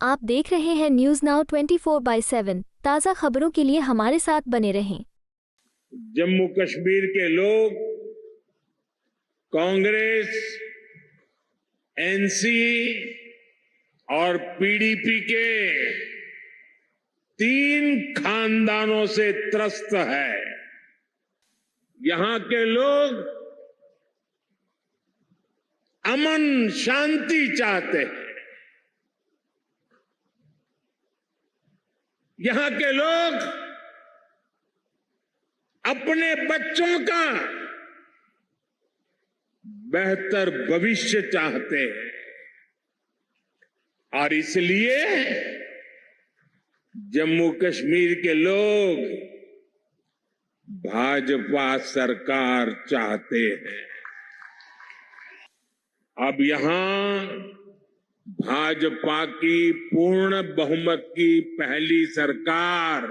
आप देख रहे हैं न्यूज नाउ 24/7 ताज़ा खबरों के लिए हमारे साथ बने रहें। जम्मू कश्मीर के लोग कांग्रेस, एनसी और पीडीपी के 3 खानदानों से त्रस्त है। यहां के लोग अमन शांति चाहते हैं। यहां के लोग अपने बच्चों का बेहतर भविष्य चाहते हैं और इसलिए जम्मू कश्मीर के लोग भाजपा सरकार चाहते हैं। अब यहां भाजपा की पूर्ण बहुमत की पहली सरकार,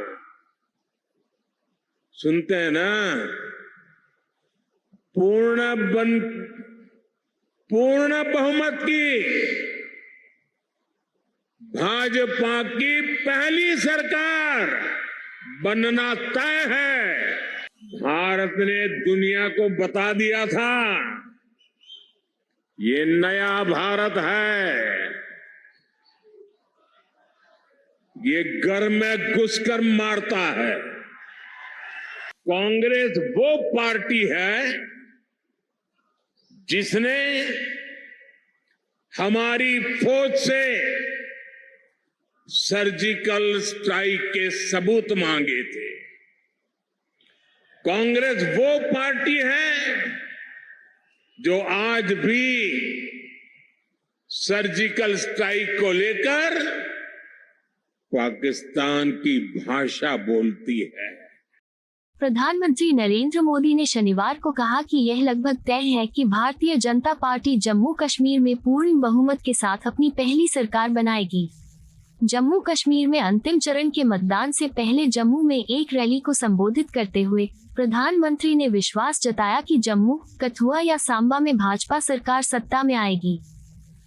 सुनते हैं ना, पूर्ण बहुमत की भाजपा की पहली सरकार बनना तय है। भारत ने दुनिया को बता दिया था, ये नया भारत है। ये घर में घुसकर मारता है। कांग्रेस वो पार्टी है जिसने हमारी फौज से सर्जिकल स्ट्राइक के सबूत मांगे थे। कांग्रेस वो पार्टी है जो आज भी सर्जिकल स्ट्राइक को लेकर पाकिस्तान की भाषा बोलती है। प्रधानमंत्री नरेंद्र मोदी ने शनिवार को कहा कि यह लगभग तय है कि भारतीय जनता पार्टी जम्मू कश्मीर में पूर्ण बहुमत के साथ अपनी पहली सरकार बनाएगी। जम्मू कश्मीर में अंतिम चरण के मतदान से पहले जम्मू में एक रैली को संबोधित करते हुए प्रधानमंत्री ने विश्वास जताया कि जम्मू, कठुआ या सांबा में भाजपा सरकार सत्ता में आएगी।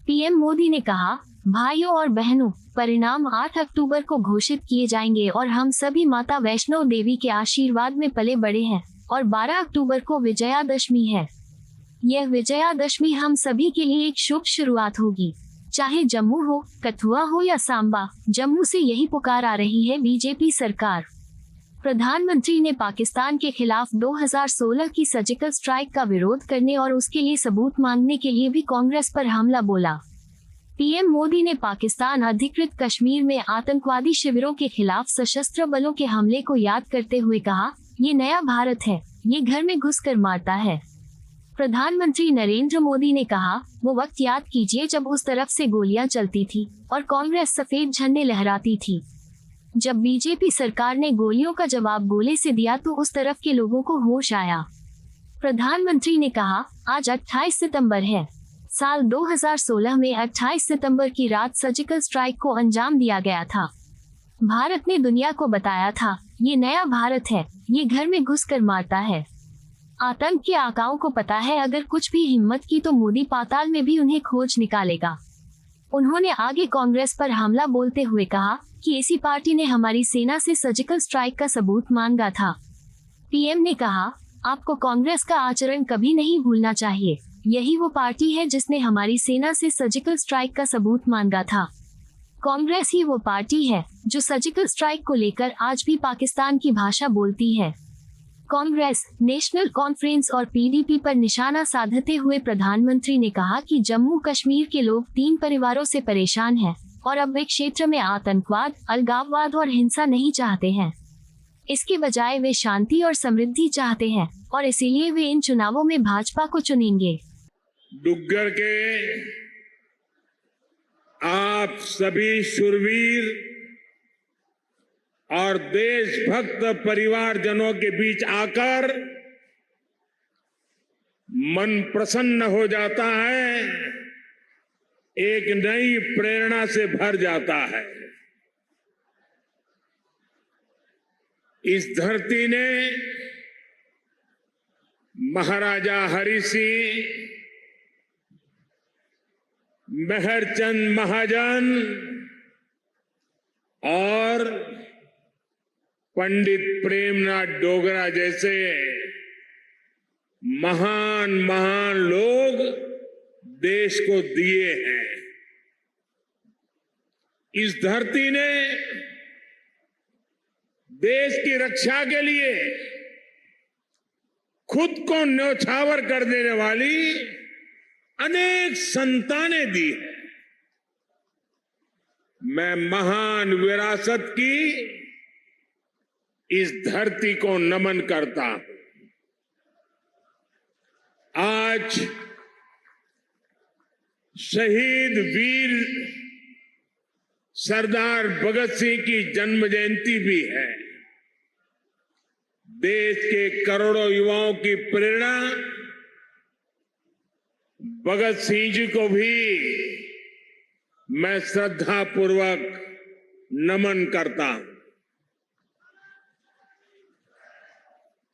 पीएम मोदी ने कहा, भाइयों और बहनों, परिणाम 8 अक्टूबर को घोषित किए जाएंगे और हम सभी माता वैष्णो देवी के आशीर्वाद में पले बड़े हैं और 12 अक्टूबर को विजयादशमी है। यह विजयादशमी हम सभी के लिए एक शुभ शुरुआत होगी। चाहे जम्मू हो, कठुआ हो या सांबा, जम्मू से यही पुकार आ रही है बीजेपी सरकार। प्रधानमंत्री ने पाकिस्तान के खिलाफ 2016 की सर्जिकल स्ट्राइक का विरोध करने और उसके लिए सबूत मांगने के लिए भी कांग्रेस पर हमला बोला। पीएम मोदी ने पाकिस्तान अधिकृत कश्मीर में आतंकवादी शिविरों के खिलाफ सशस्त्र बलों के हमले को याद करते हुए कहा, ये नया भारत है, ये घर में घुसकर मारता है। प्रधानमंत्री नरेंद्र मोदी ने कहा, वो वक्त याद कीजिए जब उस तरफ से गोलियां चलती थी और कांग्रेस सफेद झंडे लहराती थी। जब बीजेपी सरकार ने गोलियों का जवाब गोले से दिया तो उस तरफ के लोगों को होश आया। प्रधानमंत्री ने कहा, आज 28 सितंबर है। साल 2016 में 28 सितंबर की रात सर्जिकल स्ट्राइक को अंजाम दिया गया था। भारत ने दुनिया को बताया था, ये नया भारत है, ये घर में घुसकर मारता है। आतंक के आकाओं को पता है, अगर कुछ भी हिम्मत की तो मोदी पाताल में भी उन्हें खोज निकालेगा। उन्होंने आगे कांग्रेस पर हमला बोलते हुए कहा कि इसी पार्टी ने हमारी सेना से सर्जिकल स्ट्राइक का सबूत मांगा था। पीएम ने कहा, आपको कांग्रेस का आचरण कभी नहीं भूलना चाहिए। यही वो पार्टी है जिसने हमारी सेना से सर्जिकल स्ट्राइक का सबूत मांगा था। कांग्रेस ही वो पार्टी है जो सर्जिकल स्ट्राइक को लेकर आज भी पाकिस्तान की भाषा बोलती है। कांग्रेस, नेशनल कॉन्फ्रेंस और पीडीपी पर निशाना साधते हुए प्रधानमंत्री ने कहा कि जम्मू कश्मीर के लोग 3 परिवारों से परेशान हैं और अब वे क्षेत्र में आतंकवाद, अलगाववाद और हिंसा नहीं चाहते हैं। इसके बजाय वे शांति और समृद्धि चाहते हैं और इसीलिए वे इन चुनावों में भाजपा को चुनेंगे। डुग्गर के आप सभी शूरवीर और देशभक्त परिवारजनों के बीच आकर मन प्रसन्न हो जाता है, एक नई प्रेरणा से भर जाता है। इस धरती ने महाराजा हरि सिंह, मेहरचंद महाजन, और पंडित प्रेमनाथ डोगरा जैसे महान महान लोग देश को दिए हैं। इस धरती ने देश की रक्षा के लिए खुद को न्यौछावर कर देने वाली अनेक संतानें दी है। मैं महान विरासत की इस धरती को नमन करता हूं। आज शहीद वीर सरदार भगत सिंह की जन्म जयंती भी है। देश के करोड़ों युवाओं की प्रेरणा भगत सिंह जी को भी मैं श्रद्धापूर्वक नमन करता हूं।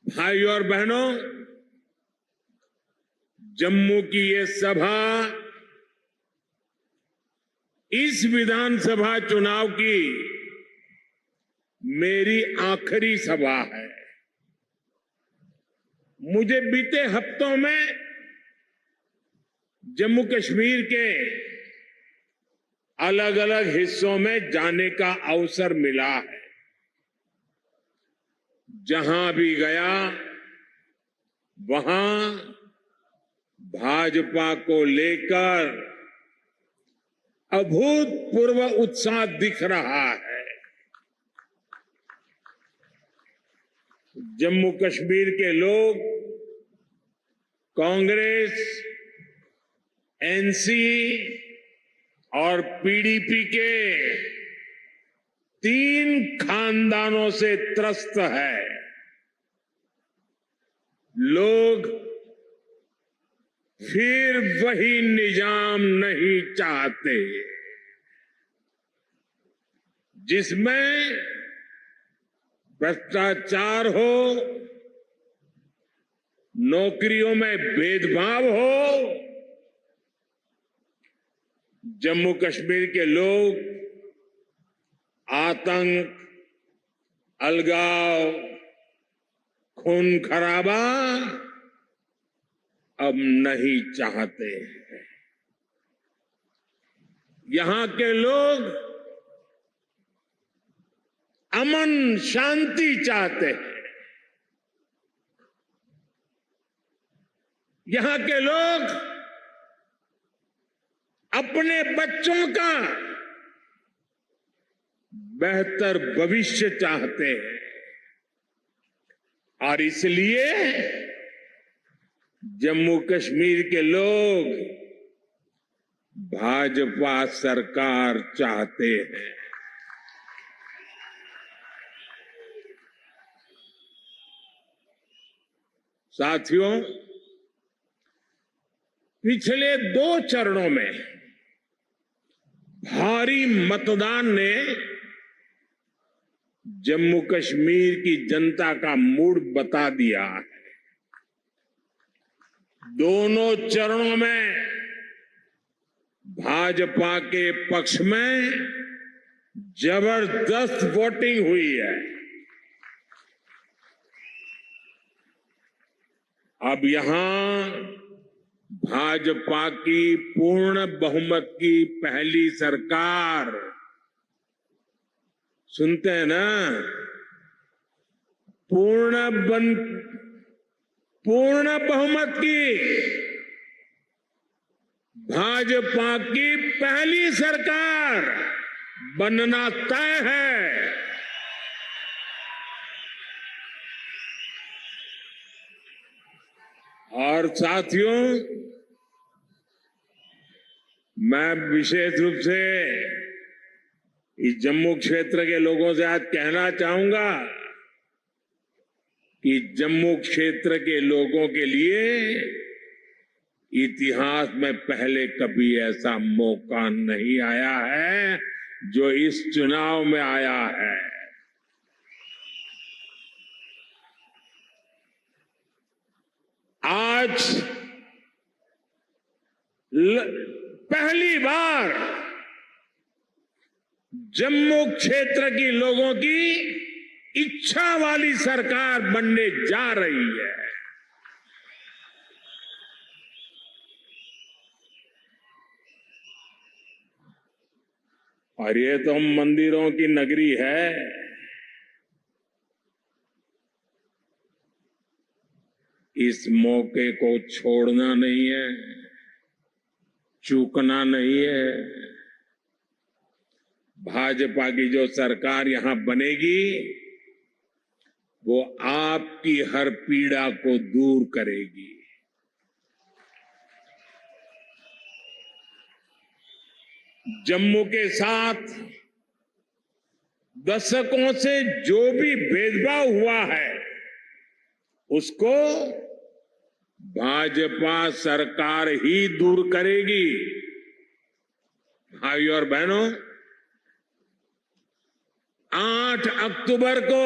भाइयों और बहनों, जम्मू की ये सभा इस विधानसभा चुनाव की मेरी आखिरी सभा है। मुझे बीते हफ्तों में जम्मू कश्मीर के अलग अलग हिस्सों में जाने का अवसर मिला है। जहां भी गया वहां भाजपा को लेकर अभूतपूर्व उत्साह दिख रहा है। जम्मू कश्मीर के लोग कांग्रेस, एनसी और पीडीपी के 3 खानदानों से त्रस्त है। लोग फिर वही निजाम नहीं चाहते जिसमें भ्रष्टाचार हो, नौकरियों में भेदभाव हो। जम्मू कश्मीर के लोग आतंक, अलगाव, खून खराबा अब नहीं चाहते हैं। यहां के लोग अमन शांति चाहते हैं। यहां के लोग अपने बच्चों का बेहतर भविष्य चाहते हैं और इसलिए जम्मू कश्मीर के लोग भाजपा सरकार चाहते हैं। साथियों, पिछले 2 चरणों में भारी मतदान ने जम्मू कश्मीर की जनता का मूड बता दिया है। दोनों चरणों में भाजपा के पक्ष में जबरदस्त वोटिंग हुई है। अब यहां भाजपा की पूर्ण बहुमत की पहली सरकार, सुनते हैं ना, पूर्ण बहुमत की भाजपा की पहली सरकार बनना तय है। और साथियों, मैं विशेष रूप से इस जम्मू क्षेत्र के लोगों से आज कहना चाहूंगा कि जम्मू क्षेत्र के लोगों के लिए इतिहास में पहले कभी ऐसा मौका नहीं आया है जो इस चुनाव में आया है। आज पहली बार जम्मू क्षेत्र की लोगों की इच्छा वाली सरकार बनने जा रही है। और ये तो मंदिरों की नगरी है। इस मौके को छोड़ना नहीं है, चूकना नहीं है। भाजपा की जो सरकार यहां बनेगी वो आपकी हर पीड़ा को दूर करेगी। जम्मू के साथ दशकों से जो भी भेदभाव हुआ है उसको भाजपा सरकार ही दूर करेगी। भाइयों और बहनों, 8 अक्टूबर को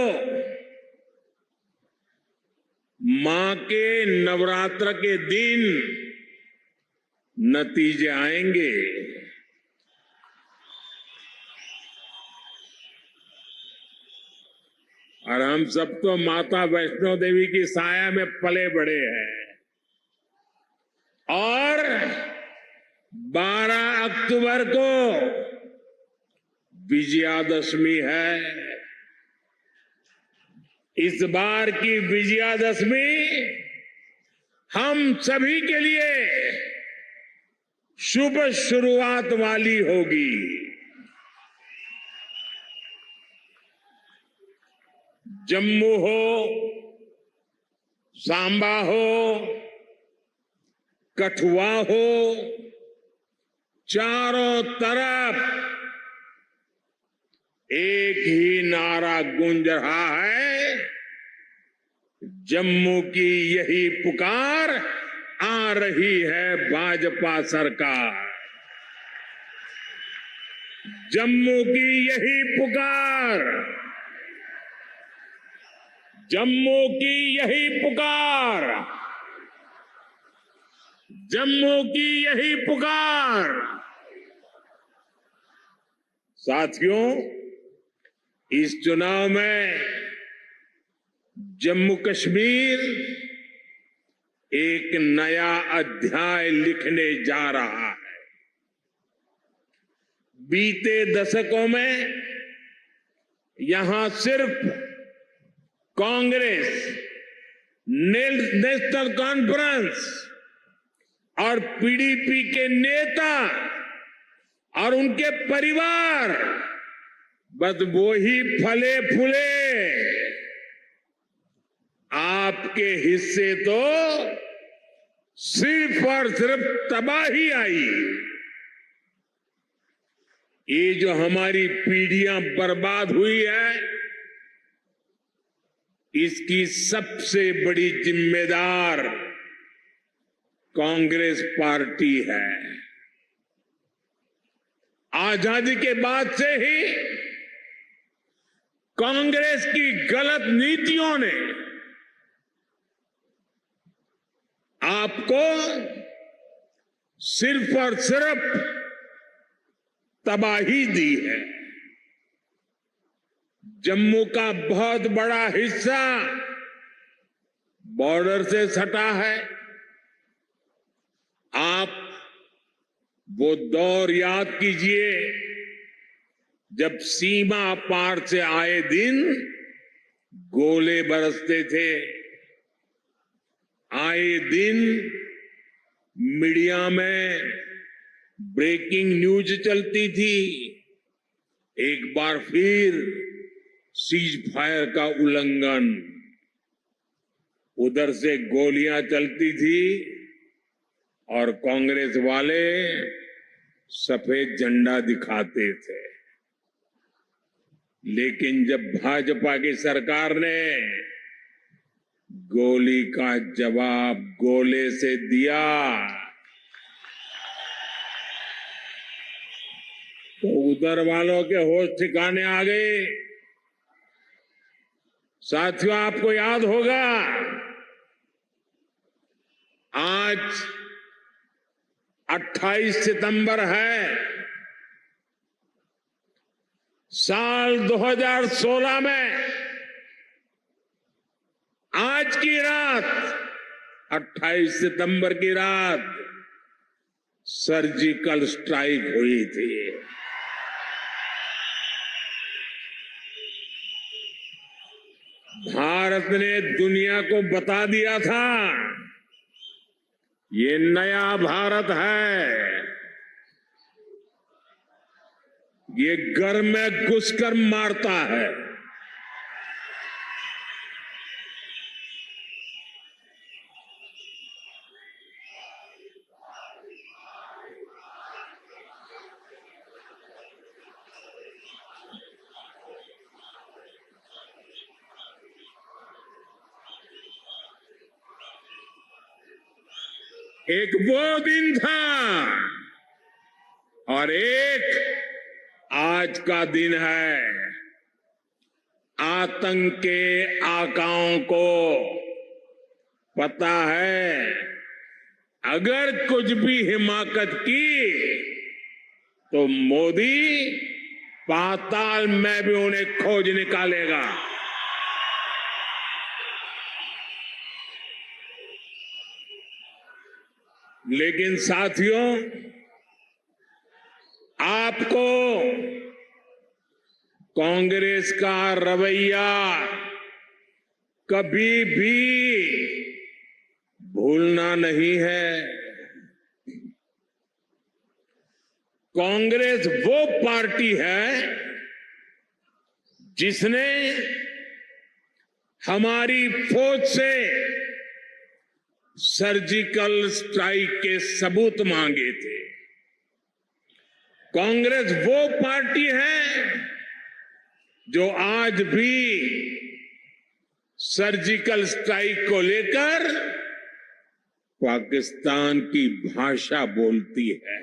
मां के नवरात्र के दिन नतीजे आएंगे। और हम सब तो माता वैष्णो देवी की साया में पले बड़े हैं। और 12 अक्टूबर को विजयादशमी है। इस बार की विजयादशमी हम सभी के लिए शुभ शुरुआत वाली होगी। जम्मू हो, सांबा हो, कठुआ हो, चारों तरफ एक ही नारा गूंज रहा है, जम्मू की यही पुकार, आ रही है भाजपा सरकार। जम्मू की यही पुकार, जम्मू की यही पुकार, जम्मू की यही पुकार। साथियों, इस चुनाव में जम्मू कश्मीर एक नया अध्याय लिखने जा रहा है। बीते दशकों में यहां सिर्फ कांग्रेस, नेशनल कॉन्फ्रेंस और पीडीपी के नेता और उनके परिवार बस वो ही फले फूले। आपके हिस्से तो सिर्फ और सिर्फ तबाही आई। ये जो हमारी पीढ़ियां बर्बाद हुई है, इसकी सबसे बड़ी जिम्मेदार कांग्रेस पार्टी है। आजादी के बाद से ही कांग्रेस की गलत नीतियों ने आपको सिर्फ और सिर्फ तबाही दी है। जम्मू का बहुत बड़ा हिस्सा बॉर्डर से सटा है। आप वो दौर याद कीजिए जब सीमा पार से आए दिन गोले बरसते थे। आए दिन मीडिया में ब्रेकिंग न्यूज चलती थी। एक बार फिर सीज फायर का उल्लंघन, उधर से गोलियां चलती थी और कांग्रेस वाले सफेद झंडा दिखाते थे। लेकिन जब भाजपा की सरकार ने गोली का जवाब गोले से दिया तो उधर वालों के होश ठिकाने आ गए। साथियों, आपको याद होगा आज 28 सितंबर है। साल 2016 में आज की रात 28 सितंबर की रात सर्जिकल स्ट्राइक हुई थी। भारत ने दुनिया को बता दिया था ये नया भारत है, ये घर में घुसकर मारता है। एक वो दिन था और एक आज का दिन है। आतंक के आकाओं को पता है अगर कुछ भी हिमाकत की तो मोदी पाताल में भी उन्हें खोज निकालेगा। लेकिन साथियों, आपको कांग्रेस का रवैया कभी भी भूलना नहीं है। कांग्रेस वो पार्टी है जिसने हमारी फौज से सर्जिकल स्ट्राइक के सबूत मांगे थे। कांग्रेस वो पार्टी है जो आज भी सर्जिकल स्ट्राइक को लेकर पाकिस्तान की भाषा बोलती है।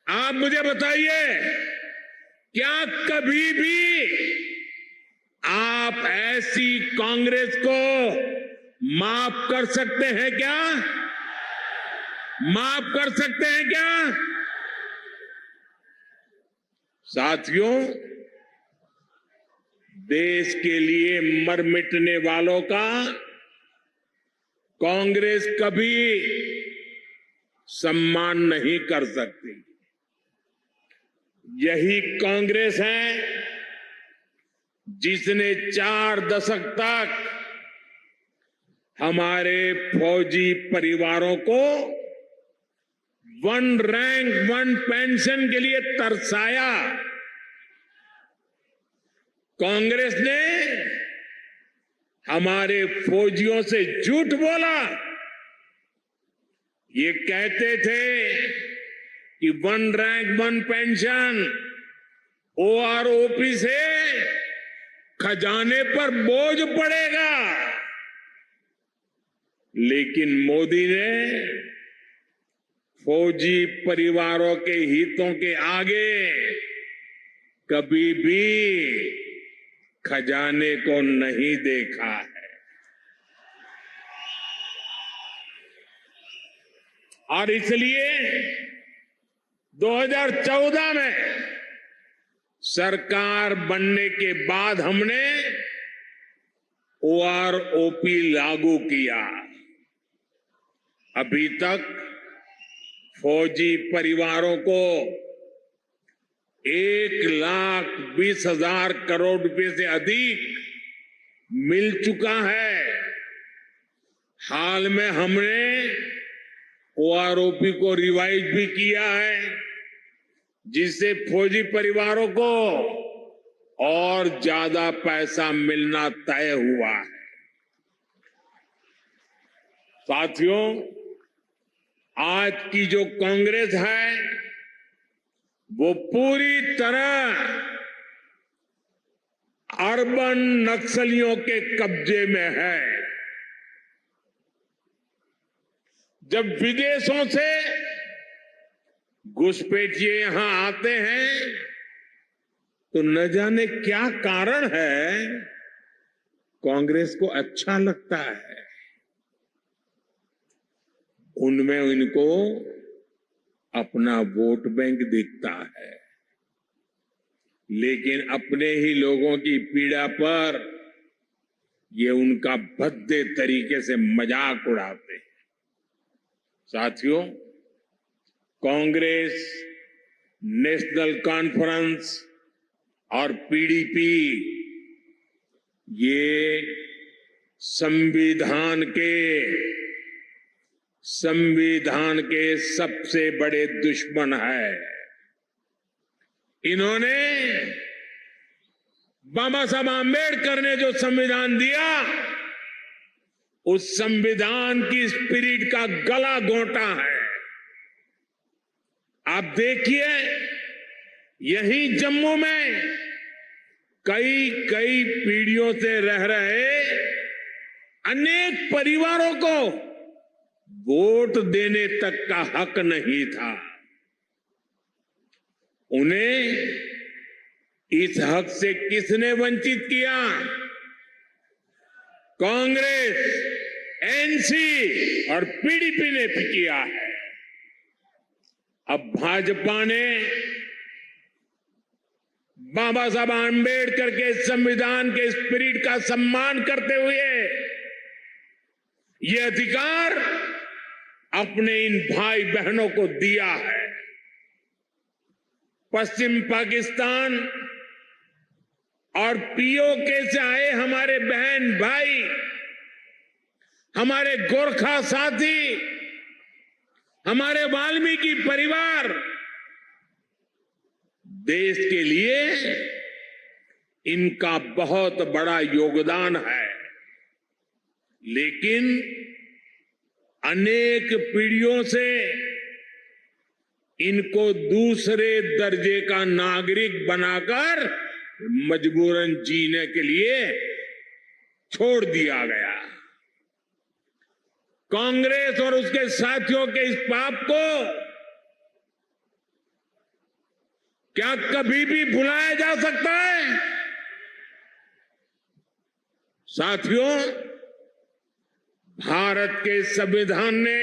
आप मुझे बताइए, क्या कभी भी आप ऐसी कांग्रेस को माफ कर सकते हैं क्या? माफ कर सकते हैं क्या? साथियों, देश के लिए मर मिटने वालों का कांग्रेस कभी सम्मान नहीं कर सकती। यही कांग्रेस है जिसने 4 दशक तक हमारे फौजी परिवारों को 1 रैंक 1 पेंशन के लिए तरसाया। कांग्रेस ने हमारे फौजियों से झूठ बोला। ये कहते थे कि 1 रैंक 1 पेंशन ओआरओपी से खजाने पर बोझ पड़ेगा, लेकिन मोदी ने फौजी परिवारों के हितों के आगे कभी भी खजाने को नहीं देखा है। और इसलिए 2014 में सरकार बनने के बाद हमने ओआरओपी लागू किया। अभी तक फौजी परिवारों को 1,20,000 करोड़ रुपए से अधिक मिल चुका है। हाल में हमने ओआरओपी को रिवाइज भी किया है, जिससे फौजी परिवारों को और ज्यादा पैसा मिलना तय हुआ है। साथियों, आज की जो कांग्रेस है वो पूरी तरह अर्बन नक्सलियों के कब्जे में है। जब विदेशों से घुसपैठिए यहां आते हैं तो न जाने क्या कारण है, कांग्रेस को अच्छा लगता है। उनमें इनको अपना वोट बैंक दिखता है, लेकिन अपने ही लोगों की पीड़ा पर ये उनका भद्दे तरीके से मजाक उड़ाते हैं। साथियों, कांग्रेस, नेशनल कॉन्फ्रेंस और पीडीपी ये संविधान के सबसे बड़े दुश्मन है। इन्होंने बाबा साहब आम्बेडकर ने जो संविधान दिया, उस संविधान की स्पिरिट का गला घोंटा है। आप देखिए, यही जम्मू में कई पीढ़ियों से रह रहे अनेक परिवारों को वोट देने तक का हक नहीं था। उन्हें इस हक से किसने वंचित किया? कांग्रेस, एनसी और पीडीपी ने किया है। अब भाजपा ने बाबा साहब आम्बेडकर के संविधान के स्पिरिट का सम्मान करते हुए ये अधिकार अपने इन भाई बहनों को दिया है। पश्चिम पाकिस्तान और पीओके से आए हमारे बहन भाई, हमारे गोरखा साथी, हमारे वाल्मीकि परिवार देश के लिए इनका बहुत बड़ा योगदान है, लेकिन अनेक पीढ़ियों से इनको दूसरे दर्जे का नागरिक बनाकर मजबूरन जीने के लिए छोड़ दिया गया। कांग्रेस और उसके साथियों के इस पाप को क्या कभी भी भुलाया जा सकता है? साथियों, भारत के संविधान ने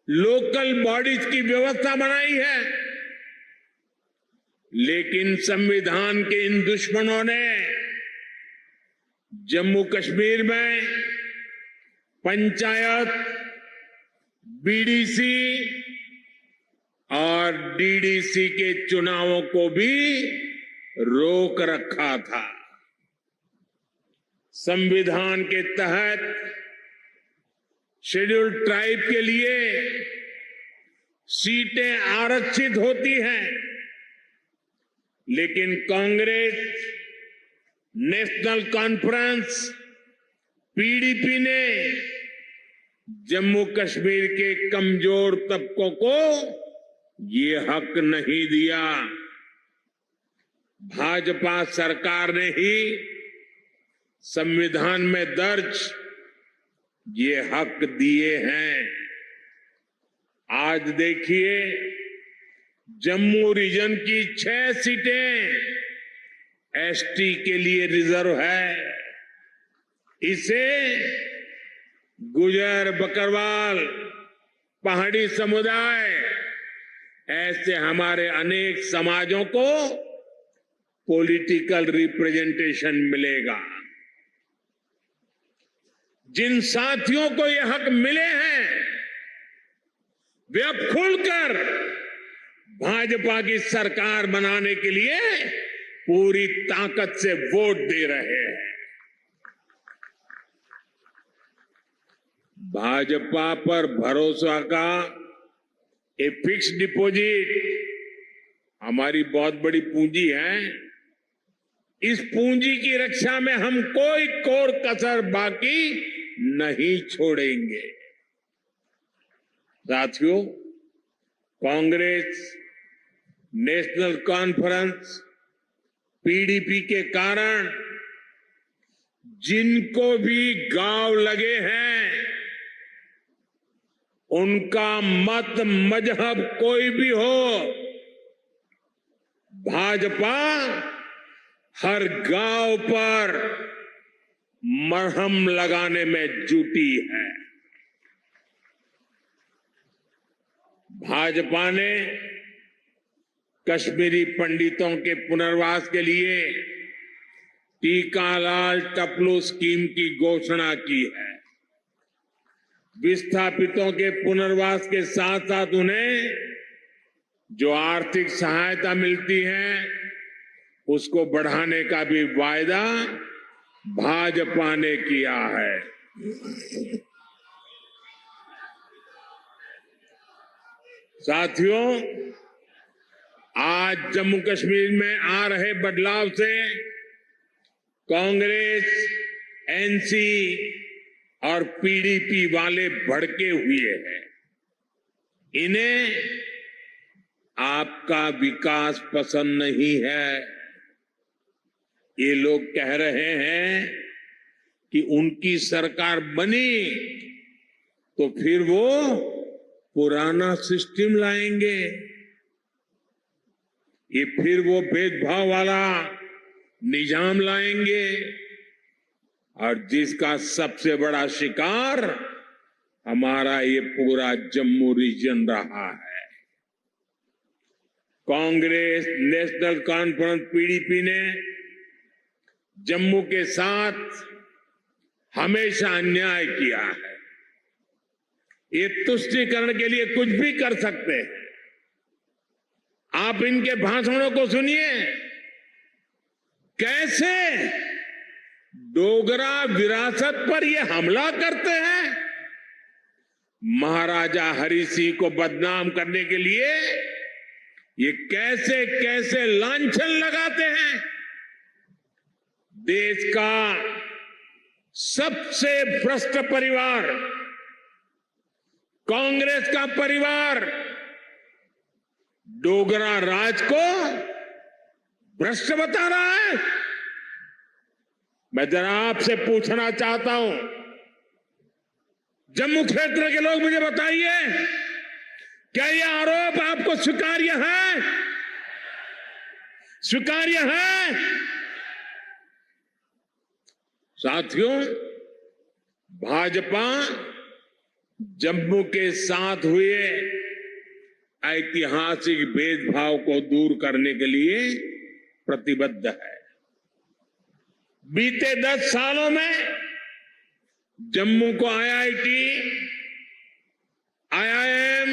लोकल बॉडीज की व्यवस्था बनाई है, लेकिन संविधान के इन दुश्मनों ने जम्मू कश्मीर में पंचायत, बीडीसी और डीडीसी के चुनावों को भी रोक रखा था। संविधान के तहत शेड्यूल्ड ट्राइब के लिए सीटें आरक्षित होती हैं, लेकिन कांग्रेस, नेशनल कॉन्फ्रेंस, पीडीपी ने जम्मू कश्मीर के कमजोर तबकों को ये हक नहीं दिया। भाजपा सरकार ने ही संविधान में दर्ज ये हक दिए हैं। आज देखिए, जम्मू रीजन की 6 सीटें एसटी के लिए रिजर्व है। इसे गुजर, बकरवाल, पहाड़ी समुदाय, ऐसे हमारे अनेक समाजों को पॉलिटिकल रिप्रेजेंटेशन मिलेगा। जिन साथियों को ये हक मिले हैं, वे अब खुलकर भाजपा की सरकार बनाने के लिए पूरी ताकत से वोट दे रहे हैं। भाजपा पर भरोसा का ये फिक्स्ड डिपॉजिट हमारी बहुत बड़ी पूंजी है। इस पूंजी की रक्षा में हम कोई कोर कसर बाकी नहीं छोड़ेंगे। साथियों, कांग्रेस, नेशनल कॉन्फ्रेंस, पीडीपी के कारण जिनको भी गांव लगे हैं, उनका मत, मजहब कोई भी हो, भाजपा हर गांव पर मरहम लगाने में जुटी है। भाजपा ने कश्मीरी पंडितों के पुनर्वास के लिए टीकालाल टपलू स्कीम की घोषणा की है। विस्थापितों के पुनर्वास के साथ साथ उन्हें जो आर्थिक सहायता मिलती है उसको बढ़ाने का भी वायदा भाजपा ने किया है। साथियों, आज जम्मू कश्मीर में आ रहे बदलाव से कांग्रेस, एनसी और पीडीपी वाले भड़के हुए हैं। इन्हें आपका विकास पसंद नहीं है। ये लोग कह रहे हैं कि उनकी सरकार बनी तो फिर वो पुराना सिस्टम लाएंगे। ये फिर वो भेदभाव वाला निजाम लाएंगे और जिसका सबसे बड़ा शिकार हमारा ये पूरा जम्मू रीजन रहा है। कांग्रेस, नेशनल कॉन्फ्रेंस, पीडीपी ने जम्मू के साथ हमेशा अन्याय किया है। ये तुष्टीकरण के लिए कुछ भी कर सकते हैं। आप इनके भाषणों को सुनिए, कैसे डोगरा विरासत पर ये हमला करते हैं। महाराजा हरि सिंह को बदनाम करने के लिए ये कैसे कैसे लांछन लगाते हैं। देश का सबसे भ्रष्ट परिवार कांग्रेस का परिवार डोगरा राज को भ्रष्ट बता रहा है। मैं जरा आपसे पूछना चाहता हूं, जम्मू क्षेत्र के लोग मुझे बताइए, क्या यह आरोप आपको स्वीकार्य है? स्वीकार्य है? साथियों, भाजपा जम्मू के साथ हुए ऐतिहासिक भेदभाव को दूर करने के लिए प्रतिबद्ध है। बीते 10 सालों में जम्मू को आईआईटी, आईआईएम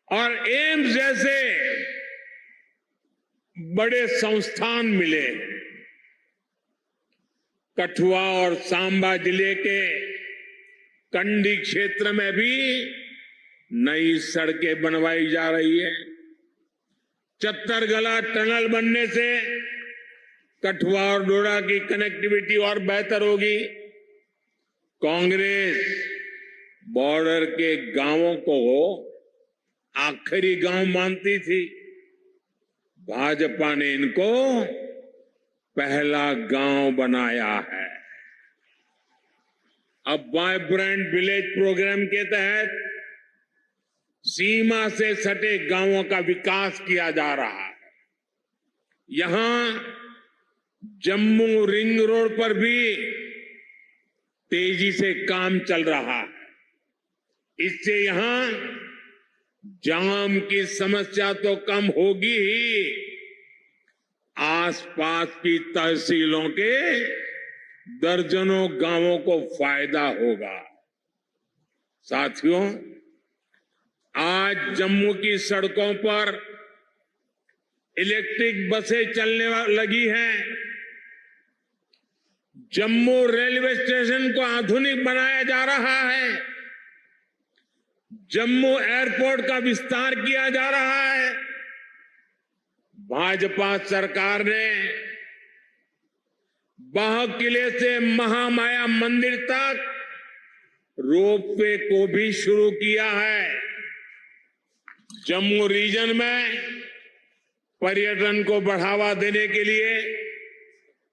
और एम्स जैसे बड़े संस्थान मिले। कठुआ और सांबा जिले के कंडी क्षेत्र में भी नई सड़कें बनवाई जा रही है। चत्तरगला टनल बनने से कठुआ और डोडा की कनेक्टिविटी और बेहतर होगी। कांग्रेस बॉर्डर के गांवों को आखिरी गांव मानती थी। भाजपा ने इनको पहला गांव बनाया है। अब वाइब्रेंट विलेज प्रोग्राम के तहत सीमा से सटे गांवों का विकास किया जा रहा है। यहां जम्मू रिंग रोड पर भी तेजी से काम चल रहा है। इससे यहां जाम की समस्या तो कम होगी ही, आसपास की तहसीलों के दर्जनों गांवों को फायदा होगा। साथियों, आज जम्मू की सड़कों पर इलेक्ट्रिक बसें चलने लगी हैं। जम्मू रेलवे स्टेशन को आधुनिक बनाया जा रहा है। जम्मू एयरपोर्ट का विस्तार किया जा रहा है। भाजपा सरकार ने बाह किले से महामाया मंदिर तक रोपवे को भी शुरू किया है। जम्मू रीजन में पर्यटन को बढ़ावा देने के लिए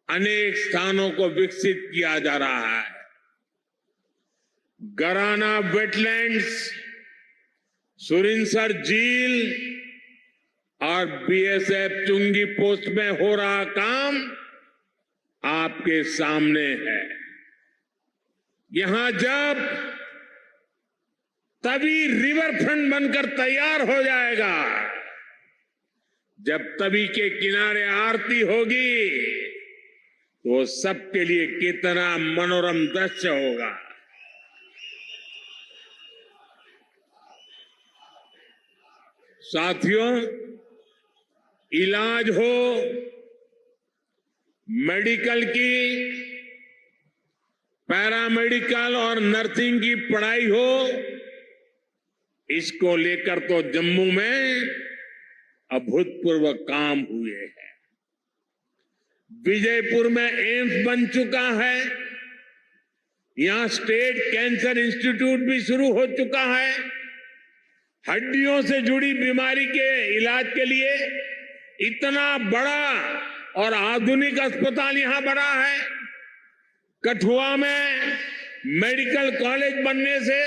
अनेक स्थानों को विकसित किया जा रहा है। गराना वेटलैंड्स, सुरिनसर झील और बीएसएफ चुंगी पोस्ट में हो रहा काम आपके सामने है। यहां जब तभी रिवर फ्रंट बनकर तैयार हो जाएगा, जब तवी के किनारे आरती होगी तो सबके लिए कितना मनोरम दृश्य होगा। साथियों, इलाज हो, मेडिकल की, पैरामेडिकल और नर्सिंग की पढ़ाई हो, इसको लेकर तो जम्मू में अभूतपूर्व काम हुए हैं। विजयपुर में एम्स बन चुका है, यहां स्टेट कैंसर इंस्टीट्यूट भी शुरू हो चुका है। हड्डियों से जुड़ी बीमारी के इलाज के लिए इतना बड़ा और आधुनिक अस्पताल यहां बना है। कठुआ में मेडिकल कॉलेज बनने से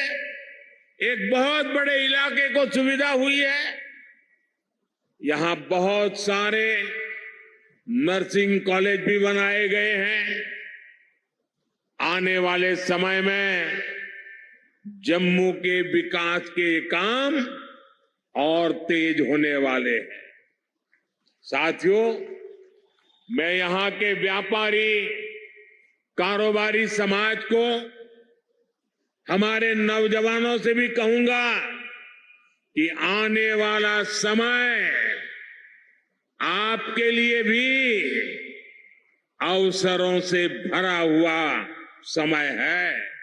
एक बहुत बड़े इलाके को सुविधा हुई है। यहां बहुत सारे नर्सिंग कॉलेज भी बनाए गए हैं। आने वाले समय में जम्मू के विकास के काम और तेज होने वाले हैं। साथियों, मैं यहां के व्यापारी, कारोबारी समाज को, हमारे नौजवानों से भी कहूंगा कि आने वाला समय आपके लिए भी अवसरों से भरा हुआ समय है।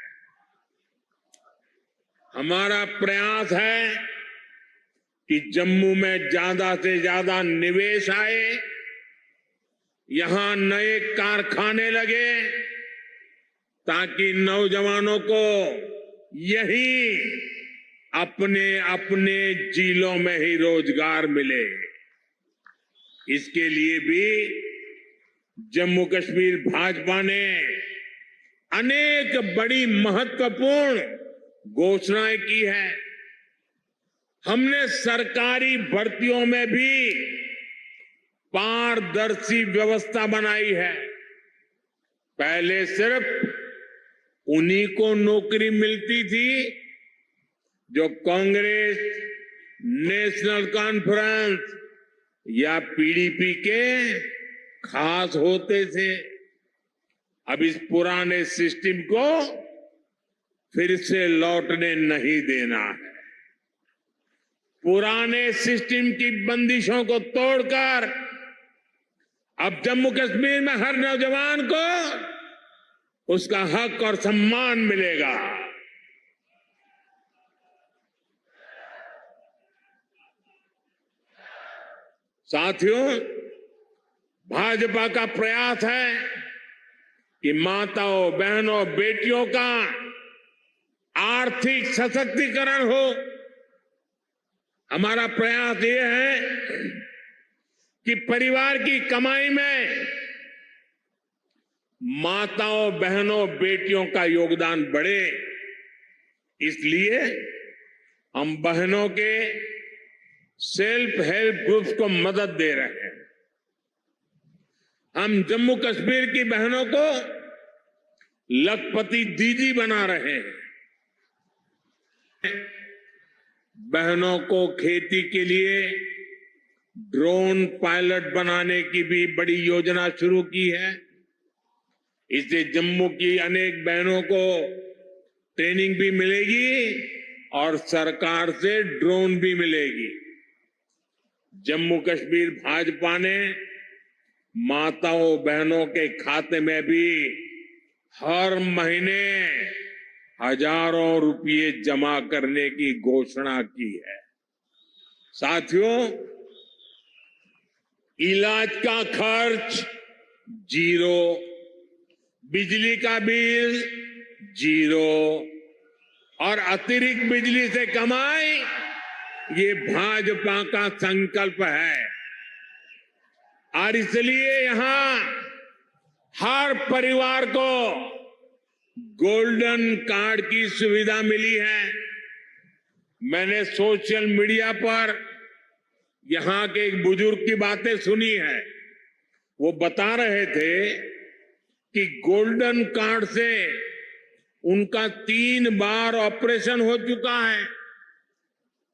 हमारा प्रयास है कि जम्मू में ज्यादा से ज्यादा निवेश आए, यहां नए कारखाने लगे, ताकि नौजवानों को यही अपने अपने जिलों में ही रोजगार मिले। इसके लिए भी जम्मू कश्मीर भाजपा ने अनेक बड़ी महत्वपूर्ण घोषणाएं की है। हमने सरकारी भर्तियों में भी पारदर्शी व्यवस्था बनाई है। पहले सिर्फ उन्हीं को नौकरी मिलती थी जो कांग्रेस, नेशनल कॉन्फ्रेंस या पीडीपी के खास होते थे। अब इस पुराने सिस्टम को फिर से लौटने नहीं देना है। पुराने सिस्टम की बंदिशों को तोड़कर अब जम्मू कश्मीर में हर नौजवान को उसका हक और सम्मान मिलेगा। साथियों, भाजपा का प्रयास है कि माताओं, बहनों, बेटियों का आर्थिक सशक्तिकरण हो। हमारा प्रयास ये है कि परिवार की कमाई में माताओं, बहनों, बेटियों का योगदान बढ़े। इसलिए हम बहनों के सेल्फ हेल्प ग्रुप्स को मदद दे रहे हैं। हम जम्मू कश्मीर की बहनों को लखपति दीदी बना रहे हैं। बहनों को खेती के लिए ड्रोन पायलट बनाने की भी बड़ी योजना शुरू की है। इससे जम्मू की अनेक बहनों को ट्रेनिंग भी मिलेगी और सरकार से ड्रोन भी मिलेगी। जम्मू कश्मीर भाजपा ने माताओं, बहनों के खाते में भी हर महीने हजारों रुपये जमा करने की घोषणा की है। साथियों, इलाज का खर्च जीरो, बिजली का बिल जीरो और अतिरिक्त बिजली से कमाई, ये भाजपा का संकल्प है। और इसलिए यहां हर परिवार को गोल्डन कार्ड की सुविधा मिली है। मैंने सोशल मीडिया पर यहां के एक बुजुर्ग की बातें सुनी है। वो बता रहे थे कि गोल्डन कार्ड से उनका 3 बार ऑपरेशन हो चुका है।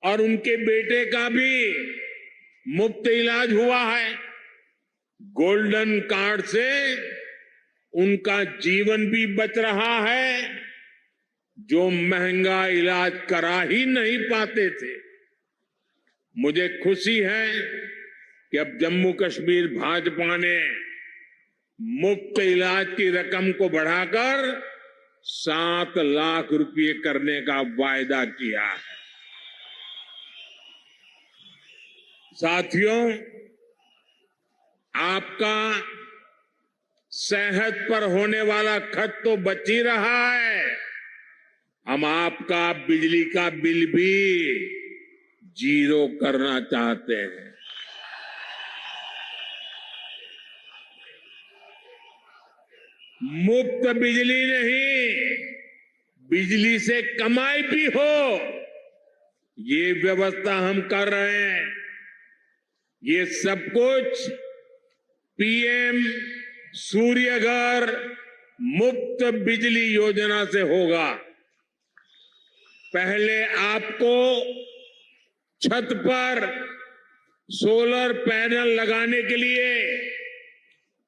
और उनके बेटे का भी मुफ्त इलाज हुआ है। गोल्डन कार्ड से उनका जीवन भी बच रहा है, जो महंगा इलाज करा ही नहीं पाते थे। मुझे खुशी है कि अब जम्मू कश्मीर भाजपा ने मुफ्त इलाज की रकम को बढ़ाकर 7 लाख रुपए करने का वायदा किया है। साथियों, आपका सेहत पर होने वाला खर्च तो बच ही रहा है, हम आपका बिजली का बिल भी 0 करना चाहते हैं। मुफ्त बिजली नहीं, बिजली से कमाई भी हो, ये व्यवस्था हम कर रहे हैं। ये सब कुछ पीएम सूर्यघर मुफ्त बिजली योजना से होगा। पहले आपको छत पर सोलर पैनल लगाने के लिए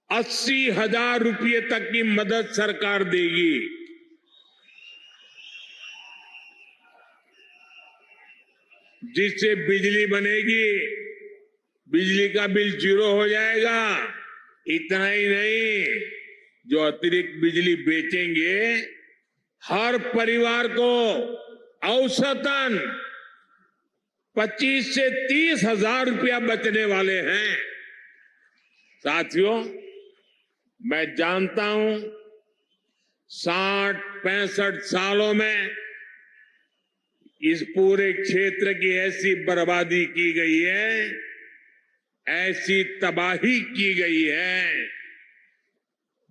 80,000 रुपये तक की मदद सरकार देगी। जिससे बिजली बनेगी, बिजली का बिल 0 हो जाएगा। इतना ही नहीं, जो अतिरिक्त बिजली बेचेंगे, हर परिवार को औसतन 25 से 30,000 रुपया बचने वाले हैं। साथियों, मैं जानता हूं 60-65 सालों में इस पूरे क्षेत्र की ऐसी बर्बादी की गई है, ऐसी तबाही की गई है,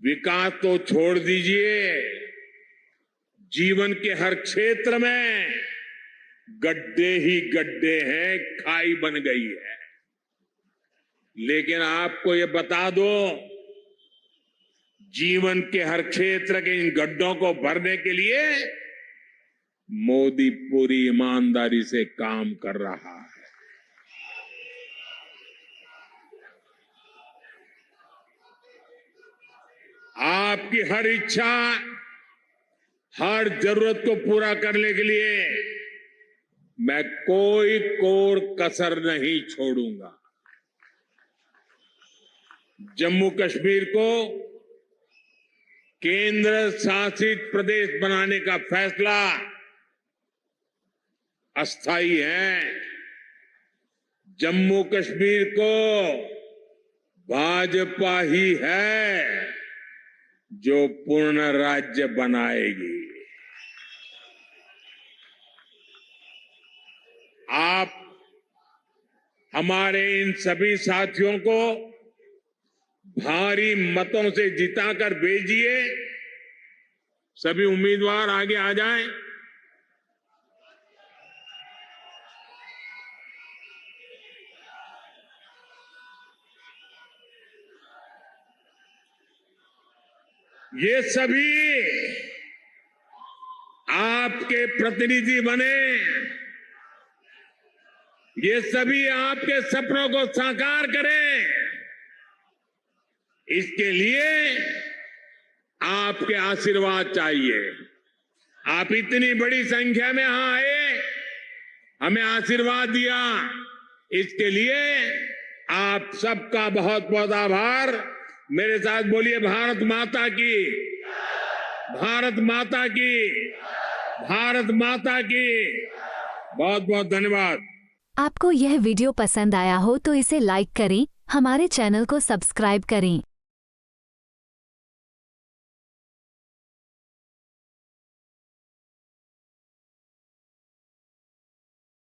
विकास तो छोड़ दीजिए, जीवन के हर क्षेत्र में गड्ढे ही गड्ढे हैं, खाई बन गई है। लेकिन आपको ये बता दो, जीवन के हर क्षेत्र के इन गड्ढों को भरने के लिए मोदी पूरी ईमानदारी से काम कर रहा है। आपकी हर इच्छा, हर जरूरत को पूरा करने के लिए मैं कोई कोर कसर नहीं छोड़ूंगा। जम्मू कश्मीर को केंद्र शासित प्रदेश बनाने का फैसला अस्थायी है। जम्मू कश्मीर को भाजपा ही है जो पूर्ण राज्य बनाएगी। आप हमारे इन सभी साथियों को भारी मतों से जिताकर भेजिए। सभी उम्मीदवार आगे आ जाएं। ये सभी आपके प्रतिनिधि बने, ये सभी आपके सपनों को साकार करें। इसके लिए आपके आशीर्वाद चाहिए। आप इतनी बड़ी संख्या में यहां आए, हमें आशीर्वाद दिया, इसके लिए आप सबका बहुत बहुत आभार। मेरे साथ बोलिए, भारत माता की, भारत माता की, भारत माता की। बहुत बहुत धन्यवाद। आपको यह वीडियो पसंद आया हो तो इसे लाइक करें, हमारे चैनल को सब्सक्राइब करें